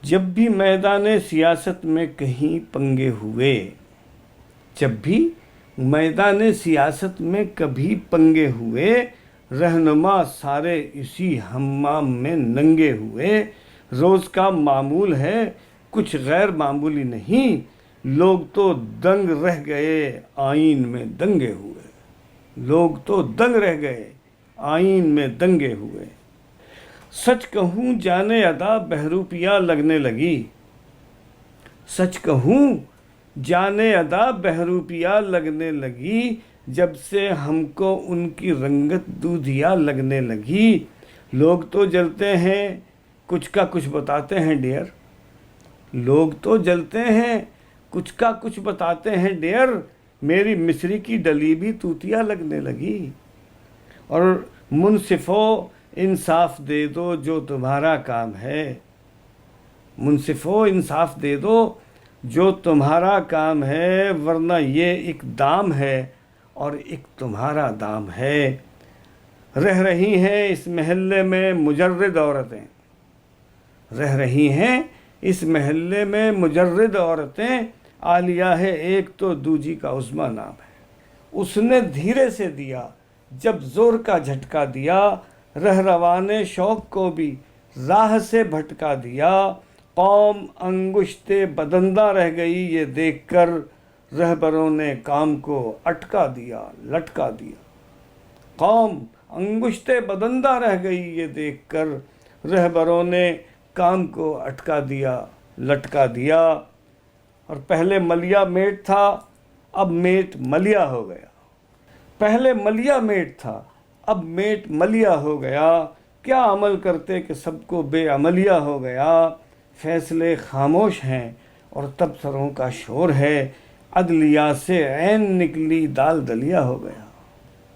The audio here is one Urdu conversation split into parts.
جب بھی میدان سیاست میں کہیں پنگے ہوئے، جب بھی میدان سیاست میں کبھی پنگے ہوئے، رہنما سارے اسی حمام میں ننگے ہوئے۔ روز کا معمول ہے، کچھ غیر معمولی نہیں، لوگ تو دنگ رہ گئے آئین میں دنگے ہوئے۔ لوگ تو دنگ رہ گئے آئین میں دنگے ہوئے۔ سچ کہوں جانے ادا بہروپیہ لگنے لگی، سچ کہوں جانے ادا بہروپیہ لگنے لگی، جب سے ہم کو ان کی رنگت دودھیا لگنے لگی۔ لوگ تو جلتے ہیں کچھ کا کچھ بتاتے ہیں ڈیئر، لوگ تو جلتے ہیں کچھ کا کچھ بتاتے ہیں ڈیئر، میری مصری کی ڈلی بھی توتیا لگنے لگی۔ اور منصفو انصاف دے دو جو تمہارا کام ہے، منصفو انصاف دے دو جو تمہارا کام ہے، ورنہ یہ ایک دام ہے اور ایک تمہارا دام ہے۔ رہ رہی ہیں اس محلے میں مجرد عورتیں، رہ رہی ہیں اس محلے میں مجرد عورتیں، عالیہ ہے ایک تو دوجی کا عظمیٰ نام ہے۔ اس نے دھیرے سے دیا جب زور کا جھٹکا دیا، رہروان شوق کو بھی راہ سے بھٹکا دیا۔ قوم انگشت بدندہ رہ گئی یہ دیکھ کر، رہبروں نے کام کو اٹکا دیا لٹکا دیا۔ قوم انگشت بدندہ رہ گئی یہ دیکھ کر، رہبروں نے کام کو اٹکا دیا لٹکا دیا۔ اور پہلے ملیا میٹ تھا اب میٹ ملیا ہو گیا، پہلے ملیا میٹ تھا اب میٹ ملیا ہو گیا، کیا عمل کرتے کہ سب کو بے عملیہ ہو گیا۔ فیصلے خاموش ہیں اور تبصروں کا شور ہے، عدلیہ سے عین نکلی دال دلیا ہو گیا۔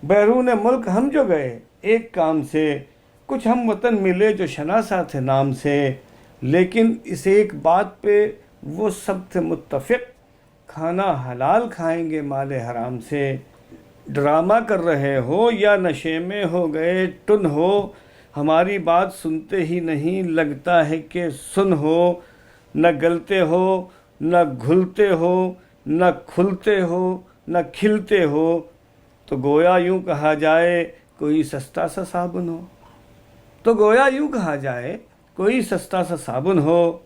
بیرون ملک ہم جو گئے ایک کام سے، کچھ ہم وطن ملے جو شناسا تھے نام سے، لیکن اس ایک بات پہ وہ سب تھے متفق، کھانا حلال کھائیں گے مال حرام سے۔ ڈرامہ کر رہے ہو یا نشے میں ہو گئے ٹن ہو، ہماری بات سنتے ہی نہیں لگتا ہے کہ سن ہو۔ نہ گلتے ہو نہ گھلتے ہو، نہ کھلتے ہو نہ کھلتے ہو، تو گویا یوں کہا جائے کوئی سستا سا صابن ہو، تو گویا یوں کہا جائے کوئی سستا سا صابن ہو۔